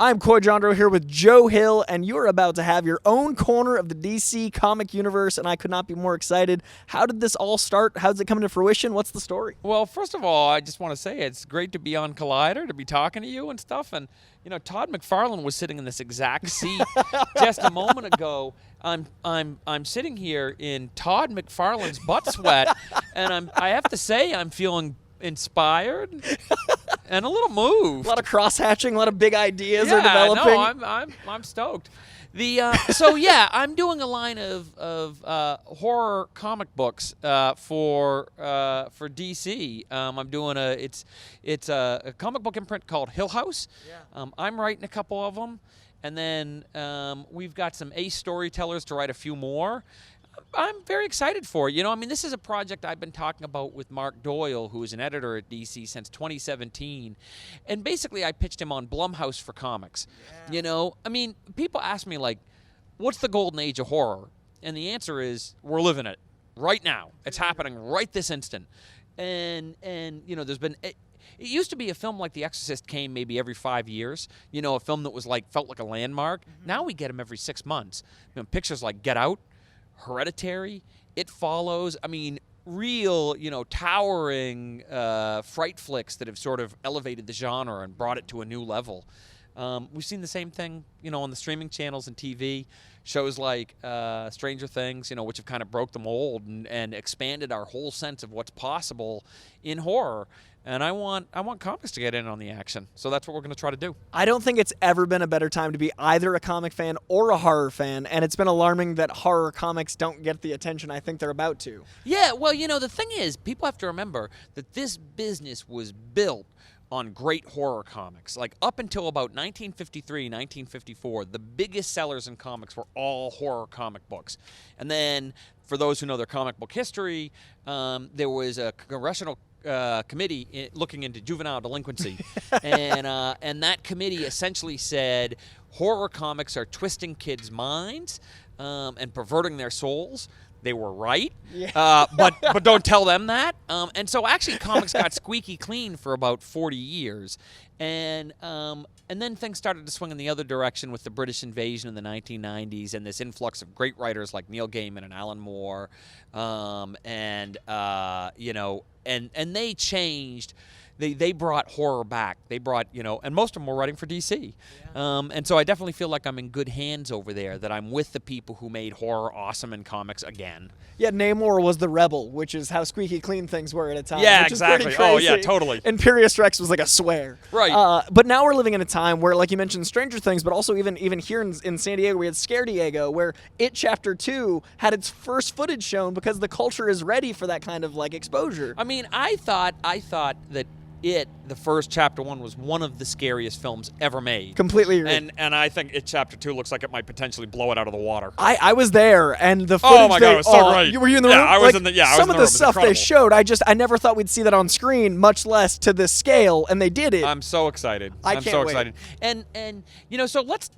I'm Coy Jandro here with Joe Hill, and you're about to have your own corner of the DC comic universe, and I could not be more excited. How did this all start? How did it come to fruition? What's the story? Well, first of all, I just want to say it's great to be on Collider, to be talking to you and stuff. And, you know, Todd McFarlane was sitting in this exact seat just a moment ago. I'm sitting here in Todd McFarlane's butt sweat, and I have to say I'm feeling inspired and a little moved. A lot of cross-hatching, a lot of big ideas are developing. No, I'm stoked. So I'm doing a line of horror comic books for DC. I'm doing it's a comic book imprint called Hill House. Yeah. I'm writing a couple of them, and then we've got some ace storytellers to write a few more. I'm very excited for it. You know, I mean, this is a project I've been talking about with Mark Doyle, who is an editor at DC since 2017. And basically, I pitched him on Blumhouse for comics. Yeah. You know, I mean, people ask me, like, what's the golden age of horror? And the answer is, we're living it right now. It's happening right this instant. And you know, there's been... It used to be a film like The Exorcist came maybe every 5 years. You know, a film that was felt like a landmark. Mm-hmm. Now we get them every 6 months. You know, pictures like Get Out, Hereditary, It Follows. I mean, real, you know, towering fright flicks that have sort of elevated the genre and brought it to a new level. We've seen the same thing, you know, on the streaming channels and TV. Shows like Stranger Things, you know, which have kind of broke the mold and expanded our whole sense of what's possible in horror. And I want comics to get in on the action. So that's what we're going to try to do. I don't think it's ever been a better time to be either a comic fan or a horror fan, and it's been alarming that horror comics don't get the attention I think they're about to. Yeah, well, you know, the thing is, people have to remember that this business was built on great horror comics. Like, up until about 1953, 1954, the biggest sellers in comics were all horror comic books. And then, for those who know their comic book history, there was a congressional committee looking into juvenile delinquency, and that committee essentially said horror comics are twisting kids' minds and perverting their souls. They were right, yeah. but don't tell them that. And so actually, comics got squeaky clean for about 40 years, and then things started to swing in the other direction with the British invasion in the 1990s and this influx of great writers like Neil Gaiman and Alan Moore, you know, and they changed. They brought horror back. They brought, you know, and most of them were writing for DC. Yeah. And so I definitely feel like I'm in good hands over there, that I'm with the people who made horror awesome in comics again. Yeah, Namor was the rebel, which is how squeaky clean things were at a time. Yeah, which exactly. Is pretty crazy. Oh, yeah, totally. Imperious Rex was like a swear. Right. But now we're living in a time where, like you mentioned, Stranger Things, but also even here in San Diego, we had Scare Diego, where It Chapter 2 had its first footage shown because the culture is ready for that kind of, like, exposure. I mean, I thought that the first Chapter 1 was one of the scariest films ever made. Completely agree. And I think It Chapter 2 looks like it might potentially blow it out of the water. I was there, and the footage... Oh my God, it was so great. Were you in the room? I was in the room. Some of the stuff they showed, I never thought we'd see that on screen, much less to this scale, and they did it. I'm so excited. I'm so excited. And you know, so let's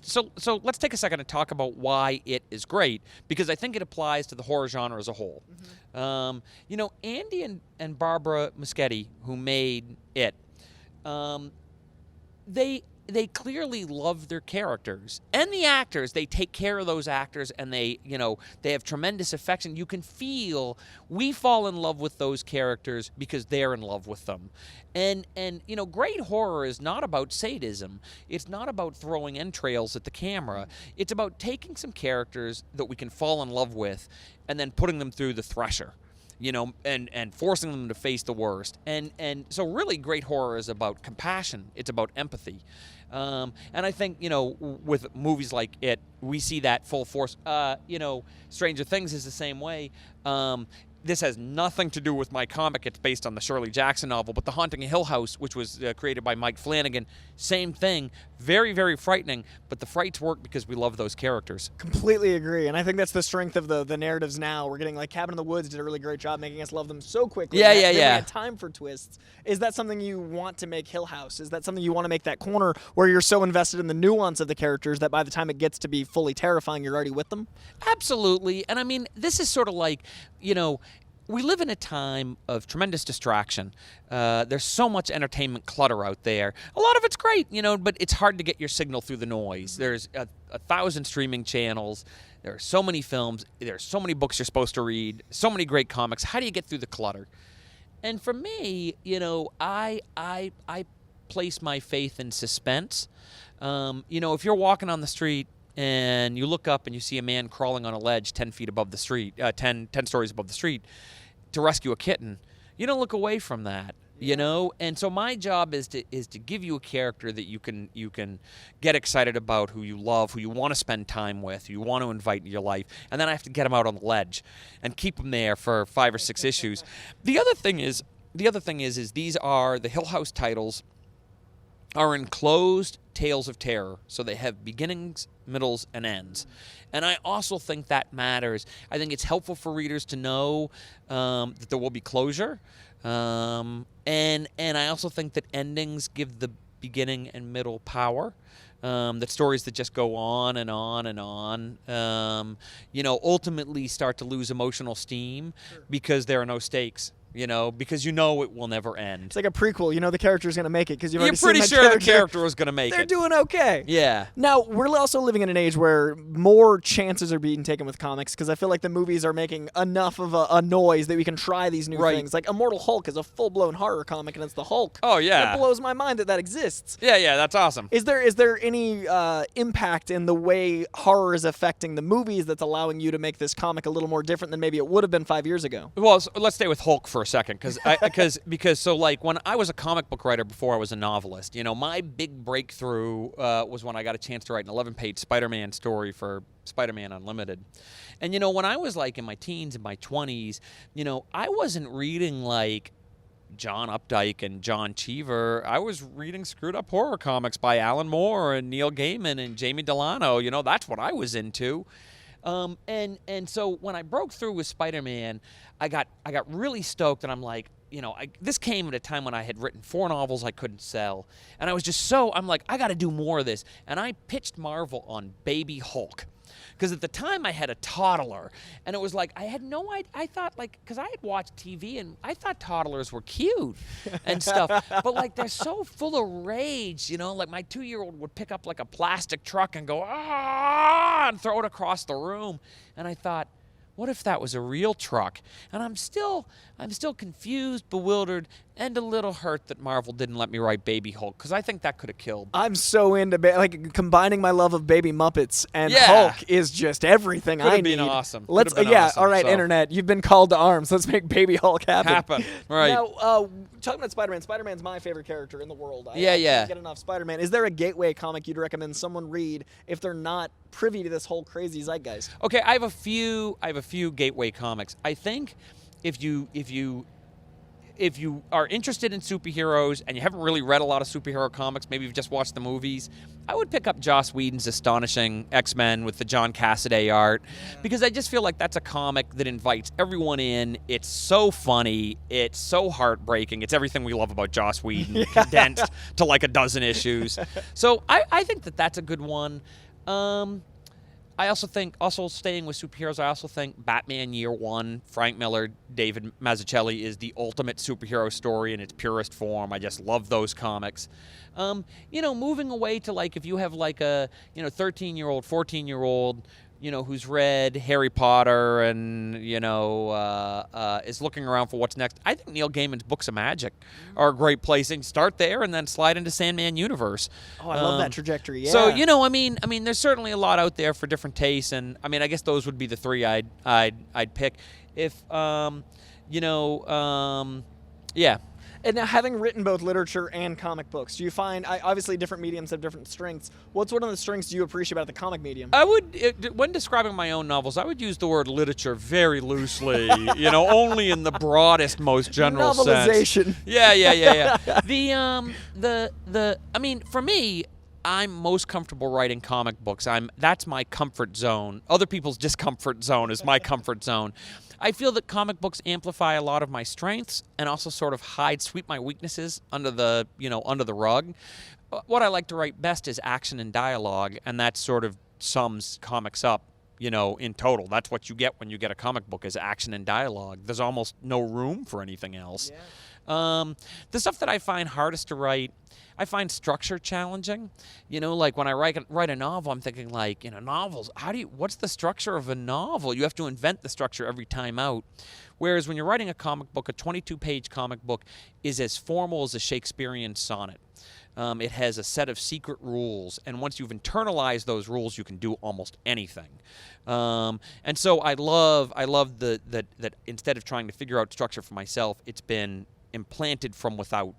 take a second and talk about why it is great, because I think it applies to the horror genre as a whole. Mm-hmm. You know, Andy and Barbara Muschietti, who made it, they clearly love their characters and the actors. They take care of those actors, and they have tremendous affection. You can feel we fall in love with those characters because they're in love with them. And you know, great horror is not about sadism. It's not about throwing entrails at the camera. It's about taking some characters that we can fall in love with and then putting them through the thresher. You know, and forcing them to face the worst. And so really great horror is about compassion. It's about empathy. And I think, you know, with movies like it, we see that full force. You know, Stranger Things is the same way. This has nothing to do with my comic. It's based on the Shirley Jackson novel. But The Haunting of Hill House, which was created by Mike Flanagan, same thing. Very, very frightening. But the frights work because we love those characters. Completely agree. And I think that's the strength of the narratives now. We're getting, like, Cabin in the Woods did a really great job making us love them so quickly. Yeah. We had time for twists. Is that something you want to make Hill House? Is that something you want to make that corner where you're so invested in the nuance of the characters that by the time it gets to be fully terrifying, you're already with them? Absolutely. And I mean, this is sort of like, you know, we live in a time of tremendous distraction. There's so much entertainment clutter out there. A lot of it's great, but it's hard to get your signal through the noise. There's a 1,000 streaming channels. There are so many films. There's so many books you're supposed to read. So many great comics. How do you get through the clutter? And for me, I place my faith in suspense. If you're walking on the street and you look up and you see a man crawling on a ledge 10 feet above the street, 10 stories above the street, to rescue a kitten, you don't look away from that, And so my job is to give you a character that you can get excited about, who you love, who you want to spend time with, who you want to invite into your life, and then I have to get him out on the ledge and keep him there for 5 or 6 issues. The other thing is these are the Hill House titles are enclosed tales of terror, so they have beginnings, middles, and ends. And I also think that matters. I think it's helpful for readers to know that there will be closure, and I also think that endings give the beginning and middle power. That stories that just go on and on and on, ultimately start to lose emotional steam because there are no stakes. Because it will never end. It's like a prequel. The character's going to make it because you're pretty sure the character was going to make They're it. They're doing okay. Yeah. Now, we're also living in an age where more chances are being taken with comics because I feel like the movies are making enough of a noise that we can try these new things. Like Immortal Hulk is a full-blown horror comic, and it's the Hulk. Oh, yeah. It blows my mind that exists. Yeah, that's awesome. Is there any impact in the way horror is affecting the movies that's allowing you to make this comic a little more different than maybe it would have been 5 years ago? Well, so let's stay with Hulk for a second, because when I was a comic book writer before I was a novelist, my big breakthrough was when I got a chance to write an 11-page Spider-Man story for Spider-Man Unlimited. And when I was in my teens and my 20s, I wasn't reading John Updike and John Cheever. I was reading screwed up horror comics by Alan Moore and Neil Gaiman and Jamie Delano. That's what I was into. And so when I broke through with Spider-Man, I got really stoked, and I'm like, this came at a time when I had written 4 novels I couldn't sell, and I was just I'm like, I got to do more of this, and I pitched Marvel on Baby Hulk. Because at the time I had a toddler, and it was I had no idea. I thought because I had watched TV and I thought toddlers were cute and stuff, but they're so full of rage, my 2-year-old would pick up a plastic truck and go ah and throw it across the room, and I thought, what if that was a real truck? And I'm still confused, bewildered, and a little hurt that Marvel didn't let me write Baby Hulk, because I think that could have killed. I'm so into combining my love of Baby Muppets and Hulk is just everything I need. Could have been awesome. Let's awesome, all right, Internet, you've been called to arms. Let's make Baby Hulk happen. Right. Now, talking about Spider-Man, Spider-Man's my favorite character in the world. I can't get enough Spider-Man. Is there a gateway comic you'd recommend someone read if they're not privy to this whole crazy zeitgeist? Okay, I have a few gateway comics. I think if you are interested in superheroes and you haven't really read a lot of superhero comics, maybe you've just watched the movies, I would pick up Joss Whedon's astonishing X-Men with the John Cassaday art, because I just feel like that's a comic that invites everyone in. It's so funny. It's so heartbreaking. It's everything we love about Joss Whedon condensed to a dozen issues. So I think that's a good one. I also think, staying with superheroes, I also think Batman Year One, Frank Miller, David Mazzucchelli is the ultimate superhero story in its purest form. I just love those comics. Moving away to if you have a 13-year-old, 14-year-old, who's read Harry Potter and, is looking around for what's next. I think Neil Gaiman's Books of Magic are a great place. And start there and then slide into Sandman Universe. Oh, I love that trajectory, yeah. So, I mean, there's certainly a lot out there for different tastes. And, I guess those would be the 3 I'd pick. If, yeah. And now, having written both literature and comic books, do you find, obviously different mediums have different strengths. What's one of the strengths you appreciate about the comic medium? I would, when describing my own novels, I would use the word literature very loosely, only in the broadest, most general Novelization. sense. Yeah. For me, I'm most comfortable writing comic books. That's my comfort zone. Other people's discomfort zone is my comfort zone. I feel that comic books amplify a lot of my strengths and also sort of sweep my weaknesses under the rug. What I like to write best is action and dialogue, and that sort of sums comics up, in total. That's what you get when you get a comic book, is action and dialogue. There's almost no room for anything else. Yeah. The stuff that I find hardest to write, I find structure challenging. Like when I write a novel, I'm thinking like, novels, what's the structure of a novel? You have to invent the structure every time out. Whereas when you're writing a comic book, a 22-page comic book is as formal as a Shakespearean sonnet. It has a set of secret rules, and once you've internalized those rules, you can do almost anything. And so I love that instead of trying to figure out structure for myself, it's been implanted from without,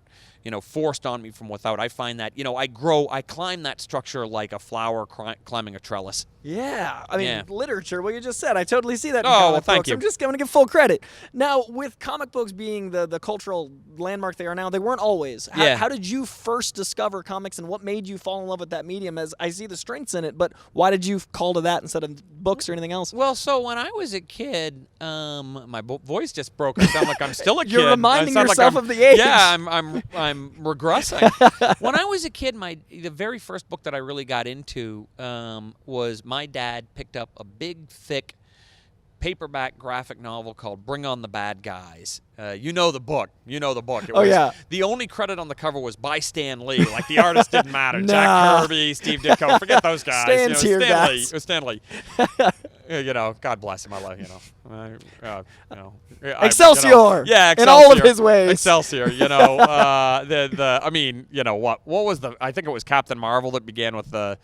forced on me from without. I find that, I climb that structure like a flower climbing a trellis. Yeah, I mean, literature, what you just said, I totally see that in Oh, comic well, thank books. you. I'm just going to give full credit. Now, with comic books being the cultural landmark they are now, they weren't always. How did you first discover comics, and what made you fall in love with that medium? As I see the strengths in it, but why did you call to that instead of books or anything else? Well, so when I was a kid, my voice just broke. I sound like I'm still a kid. You're reminding yourself of the age. Yeah, I'm regressing. When I was a kid, the very first book that I really got into was my dad picked up a big, thick paperback graphic novel called Bring on the Bad Guys. You know the book. The only credit on the cover was by Stan Lee. Like, the artist didn't matter. Jack Kirby, Steve Ditko, forget those guys. Stan's here, Stanley. guys. Stanley. God bless him. I love Excelsior. Yeah, Excelsior. In all of his ways. Excelsior. What was I think it was Captain Marvel that began with the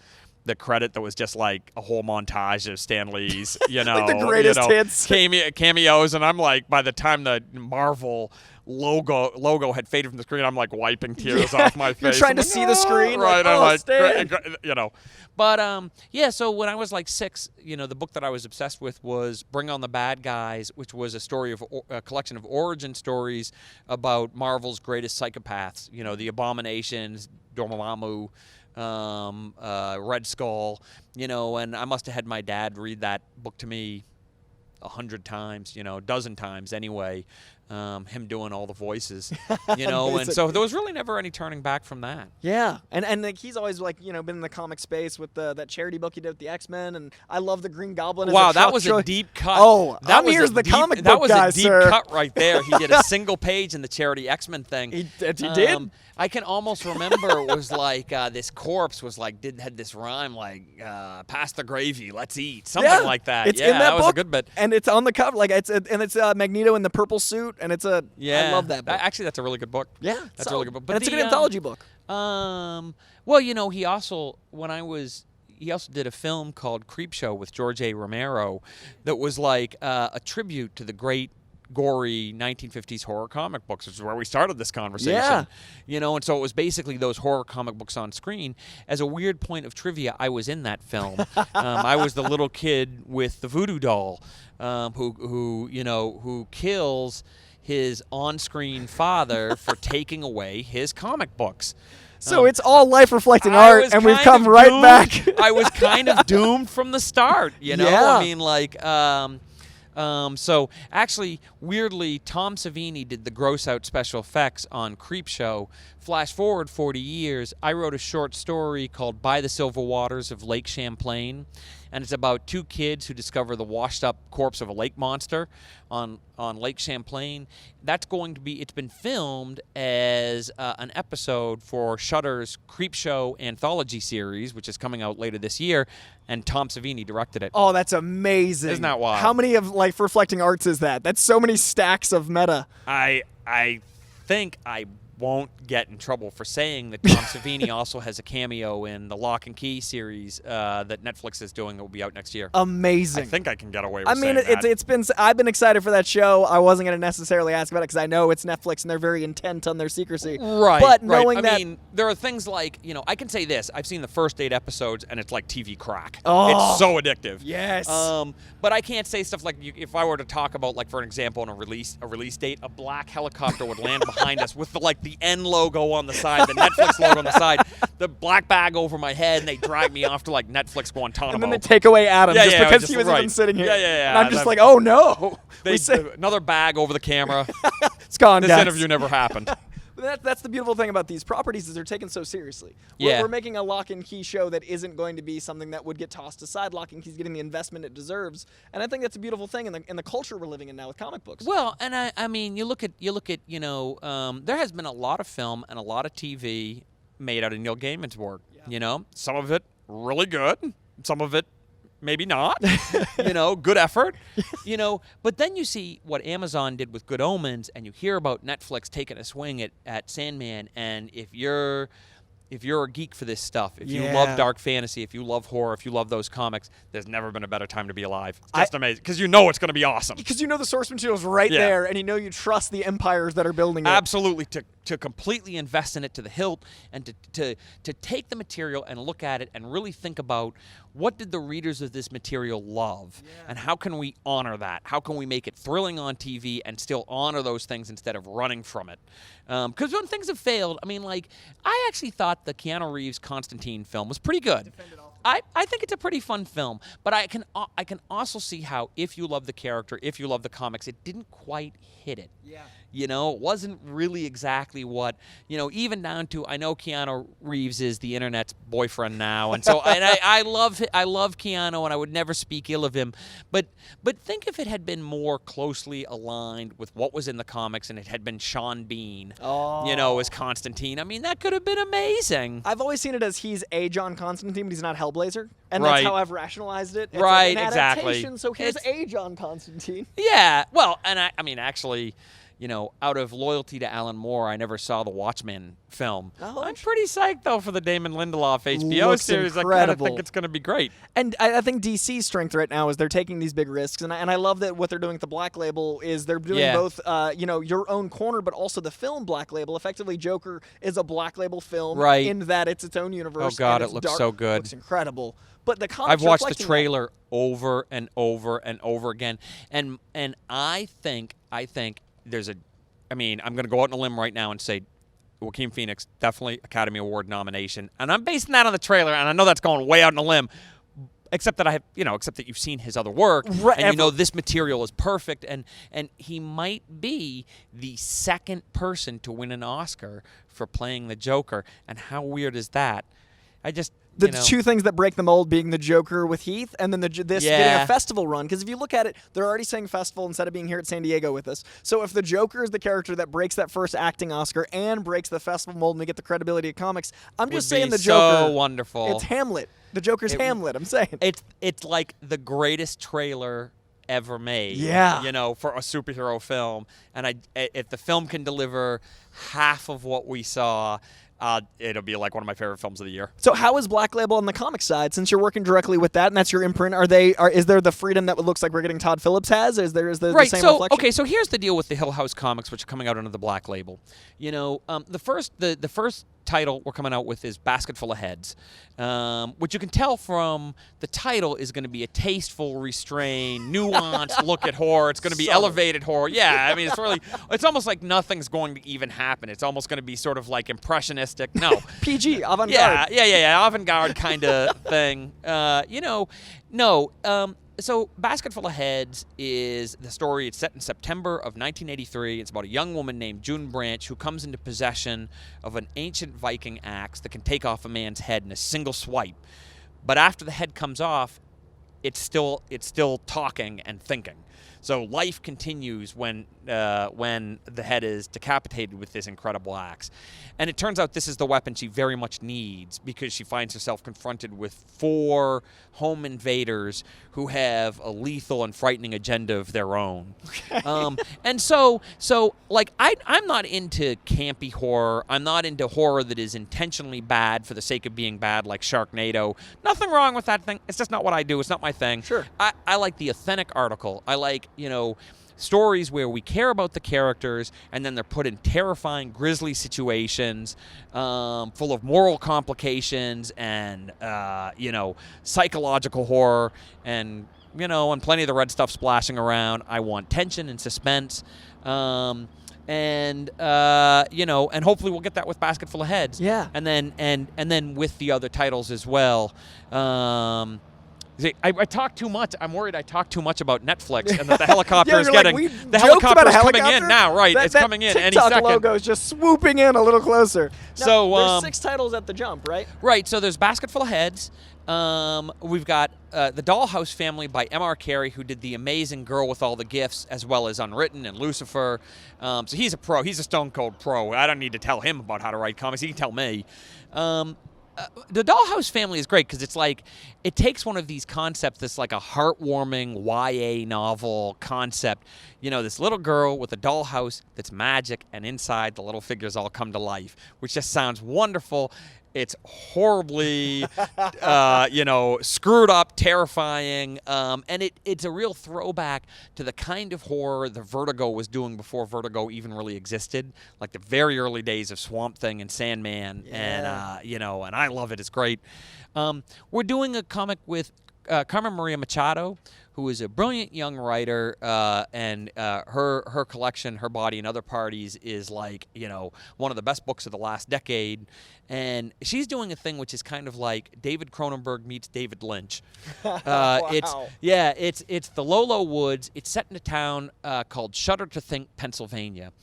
credit that was just like a whole montage of Stan Lee's, like the greatest hits. Cameos, and I'm like, by the time the Marvel logo had faded from the screen, I'm like wiping tears off my face. You're trying to see the screen, right? I'm like, Stan. But so when I was like 6, the book that I was obsessed with was Bring on the Bad Guys, which was a collection of origin stories about Marvel's greatest psychopaths. The Abominations, Dormammu, Red Skull, and I must have had my dad read that book to me 100 times, a dozen times anyway, him doing all the voices, and so there was really never any turning back from that. Yeah, and like, he's always like, been in the comic space with that charity book he did with the X-Men, and I love the Green Goblin. Wow, that was a deep cut. Oh, here's the comic book guy, That was a deep cut right there. He did a single page in the charity X-Men thing. He did? I can almost remember it was like this corpse was like had this rhyme like pass the gravy, let's eat, something like that. It's in that was book, a good bit. And it's on the cover, like it's Magneto in the purple suit, and I love that book. Actually, that's a really good book. Yeah, that's a really good book. But it's a good anthology book. Well, he also he also did a film called Creepshow with George A. Romero that was like a tribute to the great gory 1950s horror comic books, which is where we started this conversation. Yeah. And so it was basically those horror comic books on screen. As a weird point of trivia, I was in that film. I was the little kid with the voodoo doll, who kills his on-screen father for taking away his comic books. So it's all life-reflecting art, and we've come right back. I was kind of doomed from the start, Yeah. I mean, like, so actually, weirdly, Tom Savini did the gross-out special effects on Creepshow. Flash forward 40 years, I wrote a short story called By the Silver Waters of Lake Champlain, and it's about 2 kids who discover the washed-up corpse of a lake monster on Lake Champlain. It's been filmed as an episode for Shudder's Creepshow anthology series, which is coming out later this year, and Tom Savini directed it. Oh, that's amazing. Isn't that wild? How many of life-reflecting arts is that? That's so many stacks of meta. I think I won't get in trouble for saying that Tom Savini also has a cameo in the Locke and Key series that Netflix is doing that will be out next year. Amazing. I think I can get away with saying that. I've been excited for that show. I wasn't going to necessarily ask about it because I know it's Netflix and they're very intent on their secrecy. Right. But right. knowing I mean, there are things like, I can say this. I've seen the first 8 episodes and it's like TV crack. Oh, it's so addictive. Yes. But I can't say stuff like, if I were to talk about, like, for an example, on a release date, a black helicopter would land behind us with the N logo on the side, the Netflix logo on the side, the black bag over my head, and they drag me off to like Netflix Guantanamo. And then they take away Adam because he was even sitting here. Yeah. And I'm just like, oh no. Another bag over the camera. It's gone, This guys. interview never happened. That's the beautiful thing about these properties is they're taken so seriously. We're making a Lock and Key show that isn't going to be something that would get tossed aside. Lock and Key's getting the investment it deserves, and I think that's a beautiful thing in the culture we're living in now with comic books. Well, and I mean, you look at there has been a lot of film and a lot of TV made out of Neil Gaiman's work. Yeah. Some of it really good, some of it maybe not. Good effort. But then you see what Amazon did with Good Omens, and you hear about Netflix taking a swing at Sandman. And if you're a geek for this stuff, if you love dark fantasy, if you love horror, if you love those comics, there's never been a better time to be alive. It's just amazing because it's going to be awesome. Because the source material is right there, and you trust the empires that are building it. Absolutely, to completely invest in it to the hilt, and to take the material and look at it and really think about what did the readers of this material love, and how can we honor that? How can we make it thrilling on TV and still honor those things instead of running from it? Because when things have failed, I actually thought the Keanu Reeves Constantine film was pretty good. I think it's a pretty fun film, but I can also see how if you love the character, if you love the comics, it didn't quite hit it. Yeah. It wasn't really exactly what, even down to, I know Keanu Reeves is the internet's boyfriend now, and so I love Keanu, and I would never speak ill of him, but think if it had been more closely aligned with what was in the comics, and it had been Sean Bean, as Constantine. That could have been amazing. I've always seen it as he's a John Constantine, but he's not Hellblazer, and that's how I've rationalized it. It's right, like an exactly. Adaptation, so here's a John Constantine. Yeah, well, and actually, out of loyalty to Alan Moore, I never saw the Watchmen film. Oh, I'm pretty psyched, though, for the Damon Lindelof HBO series. Incredible. I kind of think it's going to be great. And I think DC's strength right now is they're taking these big risks, and I love that what they're doing with the Black Label is they're doing both, your own corner, but also the film Black Label. Effectively, Joker is a Black Label film in that it's its own universe. Oh, God, it looks so good. It looks incrable. But the comics I've watched the trailer over and over and over again, and I think there's I'm going to go out on a limb right now and say Joaquin Phoenix, definitely Academy Award nomination. And I'm basing that on the trailer, and I know that's going way out on a limb, except that you've seen his other work, and this material is perfect, and he might be the second person to win an Oscar for playing the Joker. And how weird is that? The two things that break the mold being the Joker with Heath and then this getting a festival run. Because if you look at it, they're already saying festival instead of being here at San Diego with us. So if the Joker is the character that breaks that first acting Oscar and breaks the festival mold and we get the credibility of comics, I'm just saying the Joker. So wonderful. It's Hamlet. The Joker's Hamlet, I'm saying. It's like the greatest trailer ever made. Yeah. For a superhero film. And if the film can deliver half of what we saw, it'll be like one of my favorite films of the year. So how is Black Label on the comic side? Since you're working directly with that, and that's your imprint, is there the freedom that looks like we're getting Todd Phillips has? Is the same reflection? Okay, so here's the deal with the Hill House comics, which are coming out under the Black Label. The first title we're coming out with is Basketful of Heads, which you can tell from the title is going to be a tasteful, restrained, nuanced look at horror. It's going to be elevated horror. Yeah, it's almost like nothing's going to even happen. It's almost going to be sort of like impressionistic. No. PG, avant-garde. Yeah, avant-garde kind of thing. So Basketful of Heads is the story. It's set in September of 1983. It's about a young woman named June Branch who comes into possession of an ancient Viking axe that can take off a man's head in a single swipe. But after the head comes off, it's still talking and thinking. So life continues when the head is decapitated with this incredible axe. And it turns out this is the weapon she very much needs because she finds herself confronted with 4 home invaders who have a lethal and frightening agenda of their own. And so I'm not into campy horror. I'm not into horror that is intentionally bad for the sake of being bad, like Sharknado. Nothing wrong with that thing. It's just not what I do. It's not my thing. Sure. I like the authentic article. I like, stories where we care about the characters and then they're put in terrifying, grisly situations full of moral complications and, psychological horror and plenty of the red stuff splashing around. I want tension and suspense. And hopefully we'll get that with Basketful of Heads. Yeah. And then with the other titles as well. See, I talk too much. I'm worried I talk too much about Netflix and that the helicopter is like, getting. we The joked about helicopter a is coming helicopter? in now, right? It's coming in any second. TikTok logo is just swooping in a little closer. Now, So there's 6 titles at the jump, right? Right. So there's Basketful of Heads. We've got The Dollhouse Family by M.R. Carey, who did the amazing Girl with All the Gifts, as well as Unwritten and Lucifer. So he's a pro. He's a stone cold pro. I don't need to tell him about how to write comics. He can tell me. The Dollhouse Family is great because it's like it takes one of these concepts that's like a heartwarming YA novel concept. You know, this little girl with a dollhouse that's magic, and inside the little figures all come to life, which just sounds wonderful. It's horribly, screwed up, terrifying, and it's a real throwback to the kind of horror the Vertigo was doing before Vertigo even really existed, like the very early days of Swamp Thing and Sandman, and I love it. It's great. We're doing a comic with Carmen Maria Machado, who is a brilliant young writer, and her collection, Her Body and Other Parties, is like, one of the best books of the last decade. And she's doing a thing which is kind of like David Cronenberg meets David Lynch. Wow. It's the Lolo Woods. It's set in a town called Shudder to Think, Pennsylvania.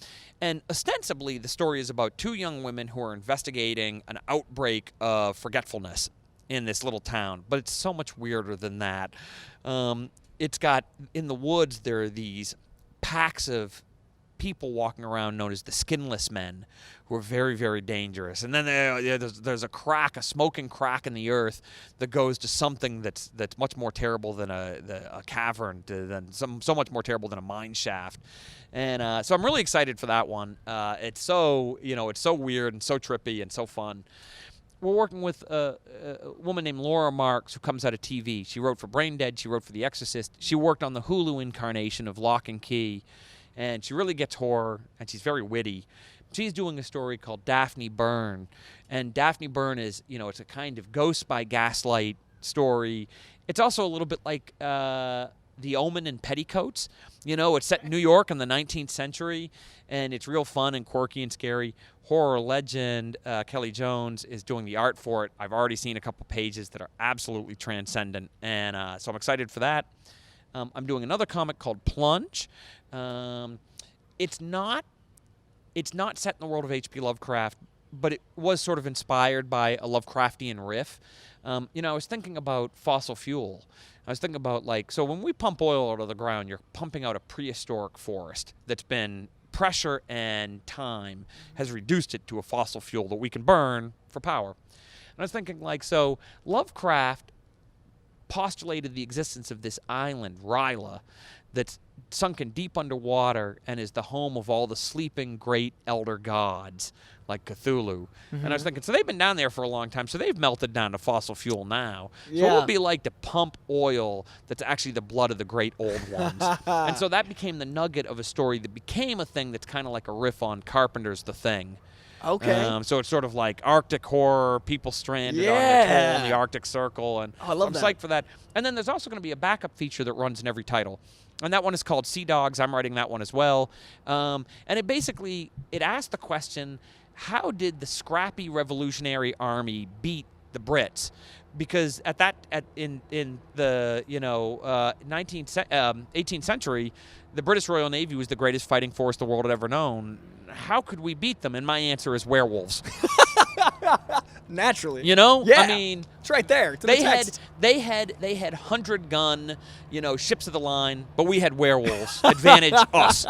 And ostensibly, the story is about 2 young women who are investigating an outbreak of forgetfulness in this little town, but it's so much weirder than that. It's got, in the woods, there are these packs of people walking around known as the Skinless Men, who are very, very dangerous. And then there's a smoking crack in the earth that goes to something that's much more terrible than a cavern, so much more terrible than a mine shaft. And so I'm really excited for that one. It's so weird and so trippy and so fun. We're working with a woman named Laura Marks, who comes out of TV. She wrote for Brain Dead. She wrote for The Exorcist. She worked on the Hulu incarnation of Locke and Key. And she really gets horror, and she's very witty. She's doing a story called Daphne Byrne. And Daphne Byrne is, it's a kind of Ghost by Gaslight story. It's also a little bit like The Omen in Petticoats. It's set in New York in the 19th century, and it's real fun and quirky and scary. Horror legend Kelly Jones is doing the art for it. I've already seen a couple pages that are absolutely transcendent, and so I'm excited for that. I'm doing another comic called Plunge. It's not set in the world of H.P. Lovecraft, but it was sort of inspired by a Lovecraftian riff. I was thinking about fossil fuel. I was thinking about, so when we pump oil out of the ground, you're pumping out a prehistoric forest that's been pressure and time has reduced it to a fossil fuel that we can burn for power. And I was thinking, so Lovecraft postulated the existence of this island, Ryla, that's sunken deep underwater and is the home of all the sleeping great elder gods like Cthulhu. Mm-hmm. And I was thinking, so they've been down there for a long time, so they've melted down to fossil fuel now. So what would it be like to pump oil that's actually the blood of the great old ones? And so that became the nugget of a story that became a thing that's kind of like a riff on Carpenter's The Thing. Okay. So it's sort of like Arctic horror, people stranded on a hole in the Arctic Circle. And I love I'm psyched for that. And then there's also going to be a backup feature that runs in every title. And that one is called Sea Dogs. I'm writing that one as well. And it asked the question, how did the scrappy Revolutionary Army beat the Brits? Because in the 18th century, the British Royal Navy was the greatest fighting force the world had ever known. How could we beat them? And my answer is werewolves. Naturally. Yeah. I mean, it's right there. They had 100-gun, ships of the line, but we had werewolves. Advantage us.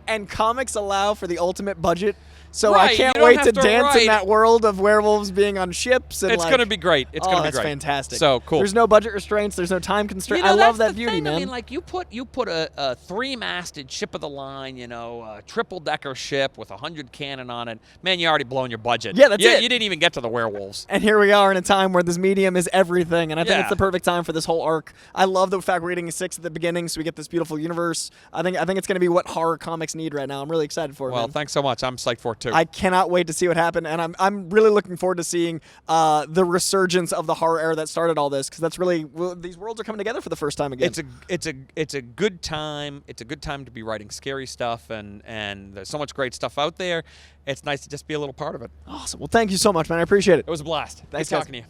And comics allow for the ultimate budget. So right, I can't wait to dance in that world of werewolves being on ships. And it's going to be great. It's going to be great. That's fantastic. So cool. There's no budget restraints. There's no time constraint. I love that beauty, man. I mean, you put a 3-masted ship of the line, a triple-decker ship with 100 cannon on it. Man, you already blown your budget. Yeah, that's it. You didn't even get to the werewolves. And here we are in a time where this medium is everything, and I think it's the perfect time for this whole arc. I love the fact we're getting a 6 at the beginning, so we get this beautiful universe. I think it's going to be what horror comics need right now. I'm really excited for it. Well, man. Thanks so much. I'm psyched for it too. I cannot wait to see what happens, and I'm really looking forward to seeing the resurgence of the horror era that started all this, because that's really these worlds are coming together for the first time again. It's a good time. It's a good time to be writing scary stuff, and there's so much great stuff out there. It's nice to just be a little part of it. Awesome. Well, thank you so much, man. I appreciate it. It was a blast. Thanks, Good talking to you.